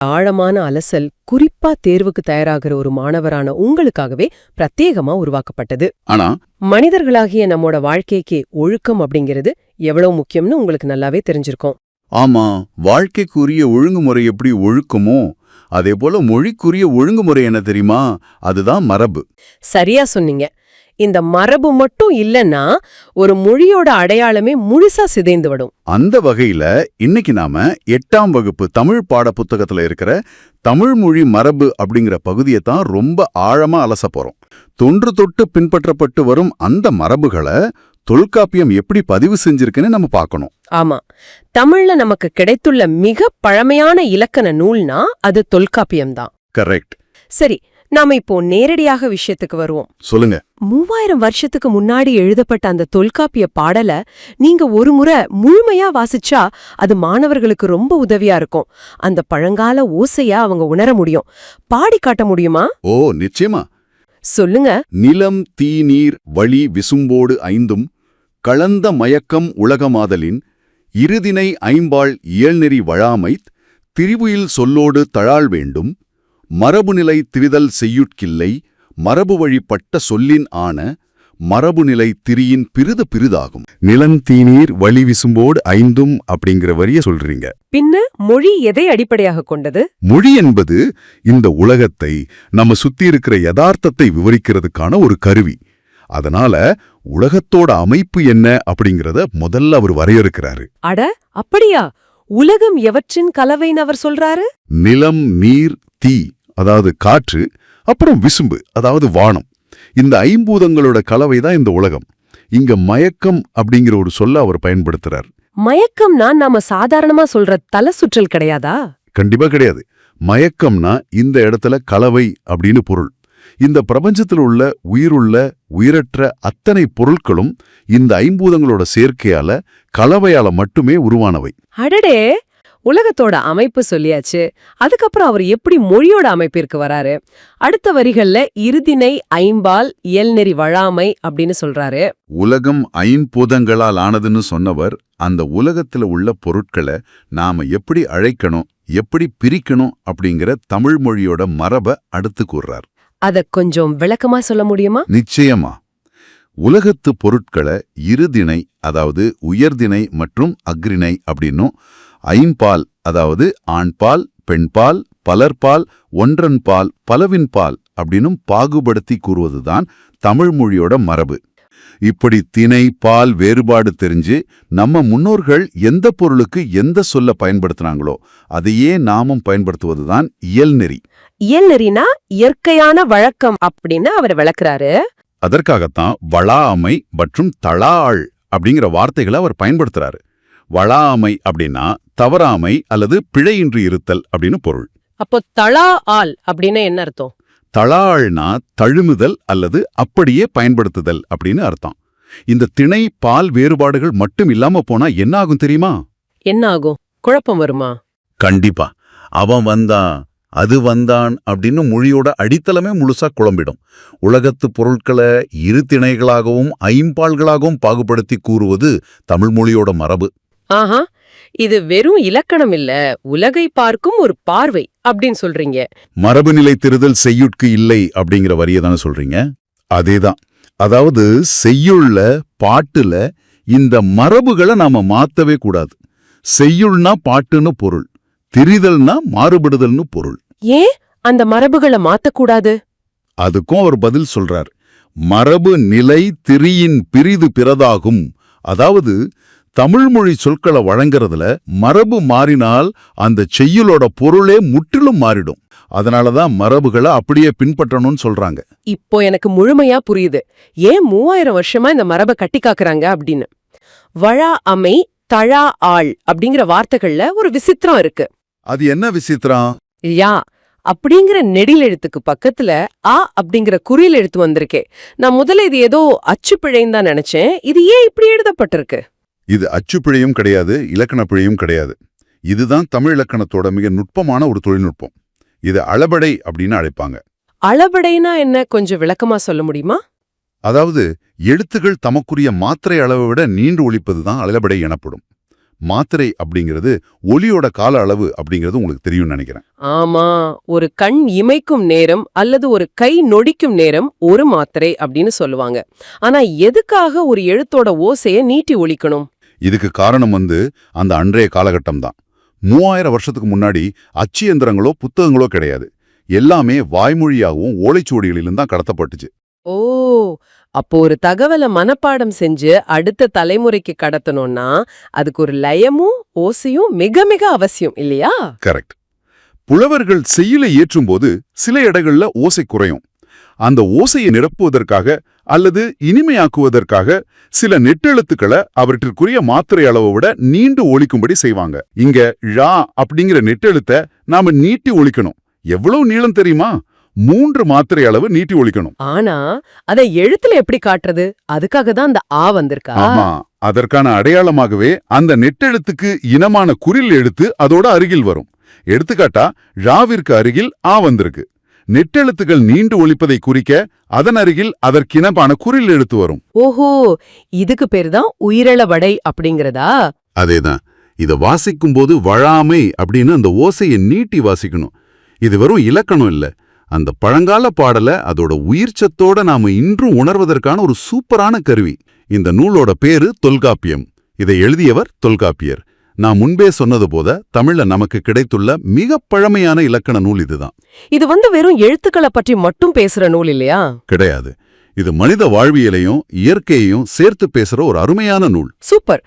ஆழமான அலசல் குறிப்பா தேர்வுக்கு தயாராகிற ஒரு மாணவரான உங்களுக்காகவே பிரத்யேகமா உருவாக்கப்பட்டது. ஆனா மனிதர்களாகிய நம்மோட வாழ்க்கைக்கு ஒழுக்கம் அப்படிங்கிறது எவ்வளவு முக்கியம்னு உங்களுக்கு நல்லாவே தெரிஞ்சிருக்கும். ஆமா, வாழ்க்கைக்குரிய ஒழுங்குமுறை எப்படி ஒழுக்கமோ அதே போல மொழிக்குரிய ஒழுங்குமுறை என்ன தெரியுமா? அதுதான் மரபு. சரியா சொன்னீங்க. இந்த மரபு மட்டும் இல்லைன்னா ஒரு மொழியோட அடையாளமே முழுசா சிதைந்து விடும். அந்த வகையில இன்னைக்கு நாம 8ஆம் வகுப்பு தமிழ் பாட புத்தகத்துல இருக்கிற தமிழ் மொழி மரபு அப்படிங்கிற பகுதியை தான் ரொம்ப ஆழமா அலச போறோம். தொன்று தொட்டு பின்பற்றப்பட்டு வரும் அந்த மரபுகளை தொல்காப்பியம் எப்படி பதிவு செஞ்சிருக்குன்னு நம்ம பார்க்கணும். ஆமா, தமிழ்ல நமக்கு கிடைத்துள்ள மிக பழமையான இலக்கண நூல்னா அது தொல்காப்பியம்தான். கரெக்ட். சரி, நாம இப்போ நேரடியாக விஷயத்துக்கு வருவோம். சொல்லுங்க. 3000 வருஷத்துக்கு முன்னாடி எழுதப்பட்ட அந்த தொல்காப்பிய பாடல நீங்க ஒரு முறை முழுமையா வாசிச்சா அது மாணவர்களுக்கு ரொம்ப உதவியா இருக்கும். அந்த பழங்கால ஓசையா அவங்க உணர முடியும். பாடி காட்ட முடியுமா? ஓ, நிச்சயமா. சொல்லுங்க. நிலம் தீ நீர் வழி விசும்போடு ஐந்தும் கலந்த மயக்கம் உலகமாதலின் இருதினை ஐம்பால் இயல்நெறி வழாமைத் திரிவுயில் சொல்லோடு தழாள் வேண்டும் மரபுநிலை திரிதல் செய்யுட்கில்லை மரபு வழிப்பட்ட சொல்லின் ஆன மரபுநிலை திரியின் பிரிது பிரிதாகும். நிலந்தீநீர் வழி விசும்போடு ஐந்தும் அப்படிங்கிற வரிய சொல்றீங்க. பின்ன மொழி எதை அடிப்படையாக கொண்டது? மொழி என்பது இந்த உலகத்தை நம்ம சுத்தி இருக்கிற யதார்த்தத்தை விவரிக்கிறதுக்கான ஒரு கருவி. அதனால உலகத்தோட அமைப்பு என்ன அப்படிங்கறத முதல்ல அவர் வரையறுக்கிறாரு. அட, அப்படியா? உலகம் எவற்றின் கலவைன்னு அவர் சொல்றாரு? நிலம் நீர் தீ அதாவது காற்று, அப்புறம் விசும்பு அதாவது வானம், இந்த ஐம்பூதங்களோட கலவைதான் இந்த உலகம். இங்க மயக்கம் அப்படிங்கிற ஒரு சொல்ல அவர் பயன்படுத்துறார். மயக்கம்னா நாம சாதாரணமா சொல்ற தலை சுற்றல் கிடையாதா? கண்டிப்பா கிடையாது. மயக்கம்னா இந்த இடத்துல கலவை அப்படின்னு பொருள். இந்த பிரபஞ்சத்தில் உள்ள உயிருள்ள உயிரற்ற அத்தனை பொருட்களும் இந்த ஐம்பூதங்களோட சேர்க்கையால கலவையால மட்டுமே உருவானவை. அடடே, உலகத்தோட அமைப்பு சொல்லியாச்சு. அதுக்கப்புறம் அவர் எப்படி மொழியோட அமைப்பிற்கு வராரு? அடுத்த வரிகள்ல இருதினை ஐம்பால் இயல்நெறி வழாமை அப்படின்னு சொல்றாரு. உலகம் ஐம்பூதங்களால் ஆனதுன்னு சொன்னவர் அந்த உலகத்துல உள்ள பொருட்களை நாம எப்படி அழைக்கணும், எப்படி பிரிக்கணும் அப்படிங்கிற தமிழ் மொழியோட மரபை அடுத்து கூறுறார். அத கொஞ்சம் விளக்கமா சொல்ல முடியுமா? நிச்சயமா. உலகத்து பொருட்களை இருதிணை அதாவது உயர்திணை மற்றும் அக்ரிணை அப்படின்னும், ஐம்பால் அதாவது ஆண்பால் பெண்பால் பலர்பால் ஒன்றன்பால் பலவின்பால் அப்படின்னும் பாகுபடுத்தி கூறுவதுதான் தமிழ் மொழியோட மரபு. இப்படி திணை பால் வேறுபாடு தெரிஞ்சு நம்ம முன்னோர்கள் எந்த பொருளுக்கு எந்த சொல்ல பயன்படுத்தினாங்களோ அதையே நாமும் பயன்படுத்துவதுதான் இயல்நெறி. இயல்நெறினா இயற்கையான வழக்கம் அப்படின்னு அவர் விளக்குறாரு. அதற்காகத்தான் வழாமை மற்றும் தழாள் அப்படிங்கிற வார்த்தைகளை அவர் பயன்படுத்துறாரு. வழாமை அப்படின்னா தவறாமை அல்லது பிழையின்றி இருத்தல் அப்படின்னு பொருள். அப்போ தளா ஆள் அப்படின்னு என்ன அர்த்தம்? தழாள்னா தழுமுதல் அல்லது அப்படியே பயன்படுத்துதல் அப்படின்னு அர்த்தம். இந்த திணை பால் வேறுபாடுகள் மட்டும் இல்லாம போனா என்ன ஆகும் தெரியுமா? என்ன ஆகும்? குழப்பம் வருமா? கண்டிப்பா. அவன் வந்தான் அது வந்தான் அப்படின்னு மொழியோட அடித்தளமே முழுசா குழம்பிடும். உலகத்து பொருட்களை இரு திணைகளாகவும் ஐம்பால்களாகவும் பாகுபடுத்தி கூறுவது தமிழ் மொழியோட மரபு. ஆஹா, இது வெறும் இலக்கணம் இல்ல, உலகை பார்க்கும் ஒரு பார்வை அப்படின்னு சொல்றீங்க. மரபு நிலை திருதல் செய்யுட்கு இல்லை அப்படிங்கிற வரியை தானே சொல்றீங்க? அதேதான். அதாவது செய்யுள்ள பாட்டுல இந்த மரபுகளை நாம மாத்தவே கூடாது. செய்யுள்னா பாட்டுன்னு பொருள், திரிதல்னா மாறுபடுதல்னு பொருள். ஏன் அந்த மரபுகளை மாத்தக்கூடாது? அதுக்கும் அவர் பதில் சொல்றார். மரபு நிலை திரியின் பிரிது பிறதாகும். அதாவது தமிழ் மொழி சொற்களை வழங்குறதுல மரபு மாறினால் அந்த செய்யுளோட பொருளே முற்றிலும் மாறிடும். அதனாலதான் மரபுகளை அப்படியே பின்பற்றணும்னு சொல்றாங்க. இப்போ எனக்கு முழுமையா புரியுது ஏன் 3000 வருஷமா இந்த மரபை கட்டி காக்குறாங்க அப்படின்னு. வழா அமை தழா ஆள் அப்படிங்கிற வார்த்தைகள்ல ஒரு விசித்திரம் இருக்கு. அது என்ன விசித்திரம்? யா அப்படிங்கிற நெடில் எழுத்துக்கு பக்கத்துல ஆ அப்படிங்கிற குறியில் எழுத்து வந்திருக்கே. நான் முதல்ல இது ஏதோ அச்சுப்பிழைன்னு தான் நினைச்சேன். இது ஏன் இப்படி எழுதப்பட்டிருக்கு? இது அச்சுப்பிழையும் கிடையாது, இலக்கண பிழையும் கிடையாது. இதுதான் தமிழ் இலக்கணத்தோட மிக நுட்பமான ஒரு தொழில்நுட்பம். இது அளபடை அப்படின்னு அழைப்பாங்க. அளபடைனா என்ன, கொஞ்சம் விளக்கமா சொல்ல முடியுமா? அதாவது எழுத்துகள் தமக்குரிய மாத்திரை அளவை விட நீண்டு ஒலிப்பதுதான் அளபடை எனப்படும். மாத்திரை அப்படிங்கிறது ஒலியோட கால அளவு அப்படிங்கிறது உங்களுக்கு தெரியும்னு நினைக்கிறேன். ஆமா, ஒரு கண் இமைக்கும் நேரம் அல்லது ஒரு கை நொடிக்கும் நேரம் ஒரு மாத்திரை அப்படின்னு சொல்லுவாங்க. ஆனா எதுக்காக ஒரு எழுத்தோட ஓசைய நீட்டி ஒலிக்கணும்? இதுக்கு காரணம் அந்த அன்றைய காலகட்டம் தான். 3000 வருஷத்துக்கு முன்னாடி அச்சு எந்திரங்களோ புத்தகங்களோ கிடையாது. எல்லாமே வாய்மொழியாகவும் ஓலைச்சுவடிகளிலும் தான் கடத்தப்பட்டுச்சு. ஓ, அப்போ ஒரு தகவலை மனப்பாடம் செஞ்சு அடுத்த தலைமுறைக்கு கடத்தணும்னா அதுக்கு ஒரு லயமும் ஓசையும் மிக மிக அவசியம் இல்லையா? கரெக்ட். புலவர்கள் செய்யுளை ஏற்றும்போது சில இடங்கள்ல ஓசை குறையும். அந்த ஓசையை நிரப்புவதற்காக அல்லது இனிமையாக்குவதற்காக சில நெட்டெழுத்துக்களை அவற்றிற்குரிய மாத்திரை அளவை விட நீண்டு ஒலிக்கும்படி செய்வாங்க. இங்க ழா அப்படிங்கிற நெட்டெழுத்தை நாம நீட்டி ஒலிக்கணும். எவ்வளவு நீளம் தெரியுமா? 3 மாத்திரை அளவு நீட்டி ஒலிக்கணும். ஆனா அதை எழுத்துல எப்படி காட்டுறது? அதுக்காக தான் அந்த ஆ வந்திருக்கா? ஆமா, அதற்கான அடையாளமாகவே அந்த நெட்டெழுத்துக்கு இனமான குறில் எழுத்து அதோட அருகில் வரும். எடுத்துக்காட்டா ழாவிற்கு அருகில் ஆ வந்திருக்கு. நெட்டெழுத்துகள் நீண்டு ஒலிப்பதை குறிக்க அதன் அருகில் அதற்கினமான குறில் எழுத்து வரும். ஓஹோ, இதுக்கு பேரு தான் உயிரள வடை அப்படிங்கறதா? அதேதான். இத வாசிக்கும் போது வழாமை அப்படின்னு அந்த ஓசையை நீட்டி வாசிக்கணும். இது வெறும் இலக்கணம் இல்ல, அந்த பழங்கால பாடல அதோட உயிர்ச்சத்தோட நாம இன்றும் உணர்வதற்கான ஒரு சூப்பரான கருவி. இந்த நூலோட பேரு தொல்காப்பியம். இதை எழுதியவர் தொல்காப்பியர். நான் முன்பே சொன்னது போல தமிழ்ல நமக்கு கிடைத்துள்ள மிக பழமையான இலக்கண நூல் இதுதான். இது வெறும் எழுத்துக்களை பற்றி மட்டும் பேசுற நூல் இல்லையா? கிடையாது. இது மனித வாழ்வியலையும் இயற்கையையும் சேர்த்து பேசுற ஒரு அருமையான நூல். சூப்பர்.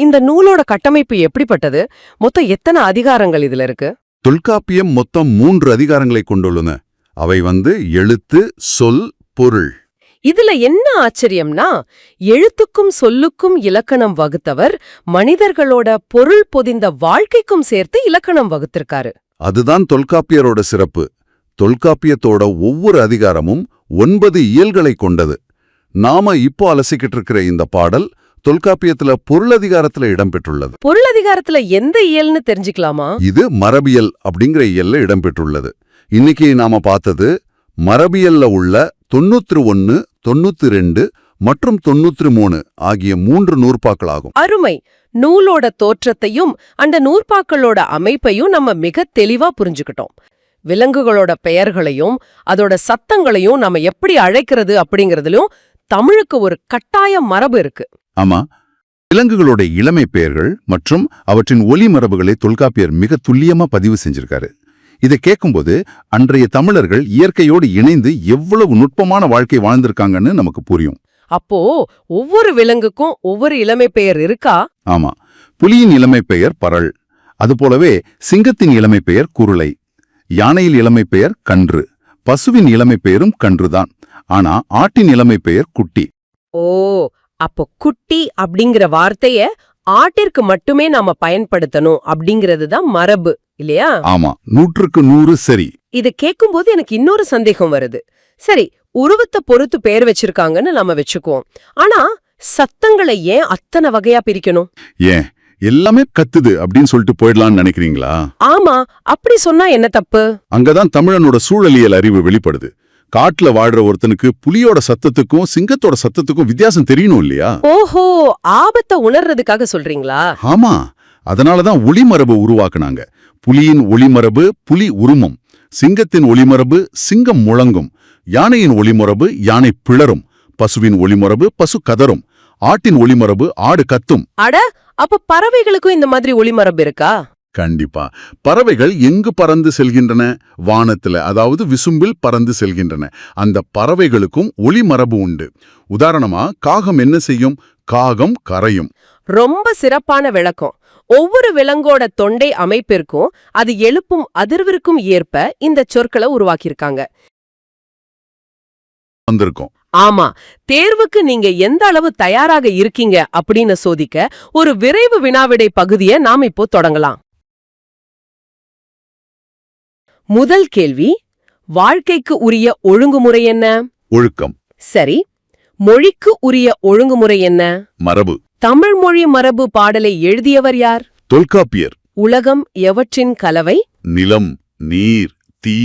இந்த நூலோட கட்டமைப்பு எப்படிப்பட்டது? மொத்தம் எத்தனை அதிகாரங்கள் இதுல இருக்கு? தொல்காப்பியம் மொத்தம் 3 அதிகாரங்களை கொண்டுள்ளன. அவை எழுத்து, சொல், பொருள். இதுல என்ன ஆச்சரியம்னா, எழுத்துக்கும் சொல்லுக்கும் இலக்கணம் வகுத்தவர் மனிதர்களோட பொருள் பொதிந்த வாழ்க்கைக்கும் சேர்த்து இலக்கணம் வகுத்திருக்காரு. அதுதான் தொல்காப்பியரோட சிறப்பு. தொல்காப்பியத்தோட ஒவ்வொரு அதிகாரமும் 9 இயல்களை கொண்டது. நாம இப்போ அலசிக்கிட்டு இருக்கிற இந்த பாடல் தொல்காப்பியத்துல பொருளதிகாரத்துல இடம்பெற்றுள்ளது. பொருளதிகாரத்துல எந்த இயல்னு தெரிஞ்சுக்கலாமா? இது மரபியல் அப்படிங்கிற இயல்ல இடம்பெற்றுள்ளது. இன்னைக்கு நாம பார்த்தது மரபியல்ல உள்ள 91, 92 மற்றும் 93 ஆகிய 3 நூற்பாக்களாகும். அருமை. நூலோட தோற்றத்தையும் அந்த நூற்பாக்களோட அமைப்பையும் நம்ம மிக தெளிவா புரிஞ்சுக்கிட்டோம். விலங்குகளோட பெயர்களையும் அதோட சத்தங்களையும் நம்ம எப்படி அழைக்கிறது அப்படிங்கறதுலயும் தமிழுக்கு ஒரு கட்டாய மரபு இருக்கு. ஆமா, விலங்குகளோட இளமை பெயர்கள் மற்றும் அவற்றின் ஒலி மரபுகளை தொல்காப்பியர் மிக துல்லியமா பதிவு செஞ்சிருக்காரு. இதை கேட்கும்போது அன்றைய தமிழர்கள் இயற்கையோடு இணைந்து எவ்வளவு நுட்பமான வாழ்க்கை வாழ்ந்திருக்காங்கன்னு நமக்கு புரியும். அப்போ ஒவ்வொரு விலங்குக்கும் ஒவ்வொரு இளமை பெயர் இருக்கா? ஆமா, புலியின் இளமை பெயர் பரல். அதுபோலவே சிங்கத்தின் இளமை பெயர் குருளை, யானையின் இளமை பெயர் கன்று, பசுவின் இளமை பெயரும் கன்றுதான். ஆனா ஆட்டின் இளமை பெயர் குட்டி. ஓ, அப்போ குட்டி அப்படிங்கிற வார்த்தைய ஆட்டிற்கு மட்டுமே நாம பயன்படுத்தணும் அப்படிங்கிறது தான் மரபு இல்லையா? ஆமா, 100க்கு 100 சரி. இது கேட்கும்போது எனக்கு இன்னொரு சந்தேகம் வருது. சரி, உருவத்தை பொறுத்து பெயர் வச்சிருக்காங்கன்னு நாம வச்சுக்குவோம். ஆனா சத்தங்களை ஏன் அத்தனை வகையா பிரிக்கணும்? ஏன் எல்லாமே கத்துது அப்படின்னு சொல்லிட்டு போயிடலாம்னு நினைக்கிறீங்களா? ஆமா, அப்படி சொன்னா என்ன தப்பு? அங்கதான் தமிழனோட சூழலியல் அறிவு வெளிப்படுது. காட்டுல வாழ்ற ஒருத்தனுக்கு புலியோட சத்தத்துக்கும் சிங்கத்தோட சத்தத்துக்கும் வித்தியாசம் தெரியணும் இல்லையா? ஓஹோ, ஆபத்தை உணர்றதுக்காக சொல்றீங்களா? ஆமா, அதனாலதான் ஒளிமரபு உருவாக்குனாங்க. புலியின் ஒளிமரபு புலி உருமம், சிங்கத்தின் ஒளிமரபு சிங்கம் முழங்கும், யானையின் ஒளிமரபு யானை பிளரும், பசுவின் ஒளிமரபு பசு கதரும், ஆட்டின் ஒளிமரபு ஆடு கத்தும். அட, அப்ப பறவைகளுக்கும் இந்த மாதிரி ஒளிமரபு இருக்கா? கண்டிப்பா. பறவைகள் எங்கு பறந்து செல்கின்றன? வானத்துல, அதாவது விசும்பில் பறந்து செல்கின்றன. அந்த பறவைகளுக்கும் ஒளிமரபு உண்டு. உதாரணமா காகம் என்ன செய்யும்? காகம் கரையும். ரொம்ப சிறப்பான விளக்கம். ஒவ்வொரு விலங்கோட தொண்டை அமைப்பிற்கும் அது எழுப்பும் அதிர்விற்கும் ஏற்ப இந்த சொற்களை உருவாக்கியிருக்காங்க. வந்திருக்கும். ஆமா, தேர்வுக்கு நீங்க எந்த அளவு தயாராக இருக்கீங்க அப்படின்னு சோதிக்க ஒரு விரைவு வினாவிடை பகுதியை நாம் இப்போ தொடங்கலாம். முதல் கேள்வி, வாழ்க்கைக்கு உரிய ஒழுங்குமுறை என்ன? ஒழுக்கம். சரி, மொழிக்கு உரிய ஒழுங்குமுறை என்ன? மரபு. தமிழ் மொழி மரபு பாடலை எழுதியவர் யார்? தொல்காப்பியர். உலகம் எவற்றின் கலவை? நிலம், நீர், தீ,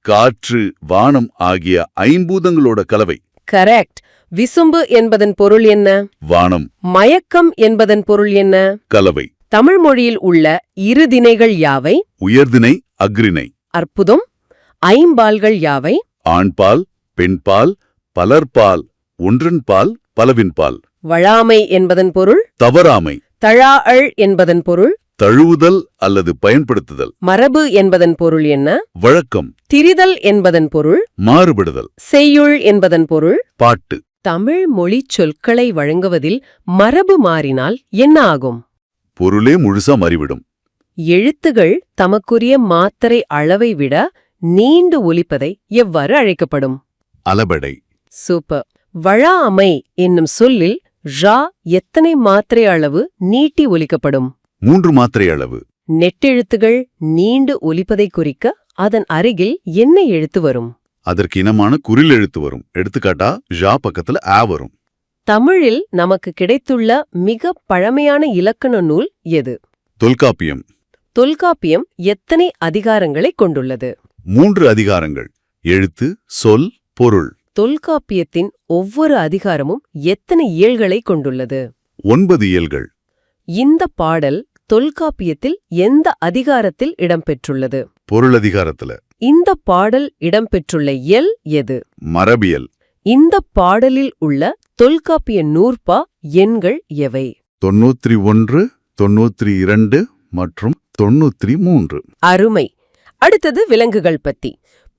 காற்று, வானம் ஆகிய 5 பூதங்களோட கலவை. கரெக்ட். விசும்பு என்பதன் பொருள் என்ன? வானம். மயக்கம் என்பதன் பொருள் என்ன? கலவை. தமிழ் மொழியில் உள்ள இரு திணைகள் யாவை? உயர்திணை அஃறிணை. அற்புதம். ஐம்பால்கள் யாவை? ஆண்பால், பெண்பால், பலர்பால், ஒன்றன்பால், பலவின்பால். வழாமை என்பதன் பொருள்? தவறாமை. தழாஅள் என்பதன் பொருள்? தழுவுதல் அல்லது பயன்படுத்துதல். மரபு என்பதன் பொருள் என்ன? வழக்கம். திரிதல் என்பதன் பொருள்? மாறுபடுதல். செய்யுள் என்பதன் பொருள்? பாட்டு. தமிழ் மொழிச் சொற்களை வழங்குவதில் மரபு மாறினால் என்ன ஆகும்? பொருளே முழுசா மாறிவிடும். எழுத்துகள் தமக்குரிய மாத்திரை அளவை விட நீண்டு ஒலிப்பதை எவ்வாறு அழைக்கப்படும்? அலபடை. சூப்பர். வழாமை என்னும் சொல்லில் ழ எத்தனை மாத்திரை அளவு நீட்டி ஒலிக்கப்படும்? 3 மாத்திரை அளவு. நெட்டெழுத்துகள் நீண்டு ஒலிப்பதை குறிக்க அதன் அருகில் என்ன எழுத்து வரும்? அதற்கு இனமான குறில் எழுத்து வரும். எடுத்துக்காட்டா ழ பக்கத்துல ஆ வரும். தமிழில் நமக்கு கிடைத்துள்ள மிக பழமையான இலக்கண நூல் எது? தொல்காப்பியம். தொல்காப்பியம் எத்தனை அதிகாரங்களை கொண்டுள்ளது? 3 அதிகாரங்கள். எழுத்து, சொல், பொருள். தொல்காப்பியத்தின் ஒவ்வொரு அதிகாரமும் எத்தனை இயல்களை கொண்டுள்ளது? 9 இயல்கள். இந்த பாடல் தொல்காப்பியத்தில் எந்த அதிகாரத்தில் இடம்பெற்றுள்ளது? பொருள் அதிகாரத்துல. இந்த பாடல் இடம்பெற்றுள்ள இயல் எது? மரபியல். இந்த பாடலில் உள்ள தொல்காப்பிய நூற்பா எண்கள் எவை? 91, 92 மற்றும் 93. அருமை. அடுத்தது விலங்குகள் பத்தி.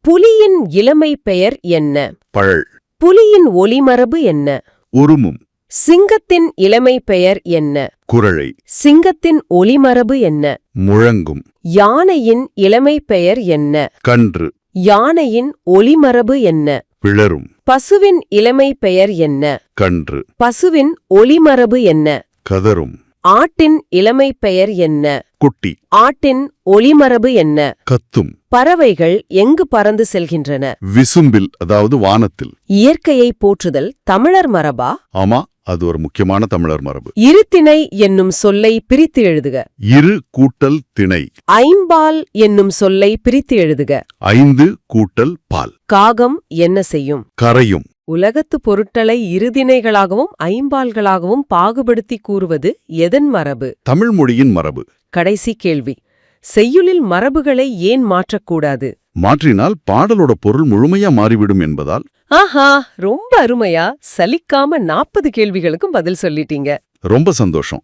புலியின் இளமை பெயர் என்ன? பழல். புலியின் ஒலிமரபு என்ன? உருமும். சிங்கத்தின் இளமை பெயர் என்ன? குரழை. சிங்கத்தின் ஒலிமரபு என்ன? முழங்கும். யானையின் இளமை பெயர் என்ன? கன்று. யானையின் ஒலிமரபு என்ன? பிளரும். பசுவின் இளமை பெயர் என்ன? கன்று. பசுவின் ஒலிமரபு என்ன? கதரும். ஆட்டின் இளமை பெயர் என்ன? குட்டி. ஆட்டின் ஒலிமரபு என்ன? கத்தும். பறவைகள் எங்கு பறந்து செல்கின்றன? விசும்பில், அதாவது வானத்தில். இயற்கையை போற்றுதல் தமிழர் மரபா? ஆமா, அது ஒரு முக்கியமான தமிழர் மரபு. இருதிணை என்னும் சொல்லை பிரித்து எழுதுக. இரு கூட்டல் திணை. ஐம்பால் என்னும் சொல்லை பிரித்து எழுதுக. 5 கூட்டல் பால். காகம் என்ன செய்யும்? கரையும். உலகத்து பொருட்களை இருதிணைகளாகவும் ஐம்பால்களாகவும் பாகுபடுத்தி கூறுவது எதன் மரபு? தமிழ் மொழியின் மரபு. கடைசி கேள்வி. செய்யுளில் மரபுகளை ஏன் மாற்றக்கூடாது? மாற்றினால் பாடலோட பொருள் முழுமையா மாறிவிடும் என்பதால். ஆஹா, ரொம்ப அருமையா சலிக்காம 40 கேள்விகளுக்கும் பதில் சொல்லிட்டீங்க. ரொம்ப சந்தோஷம்.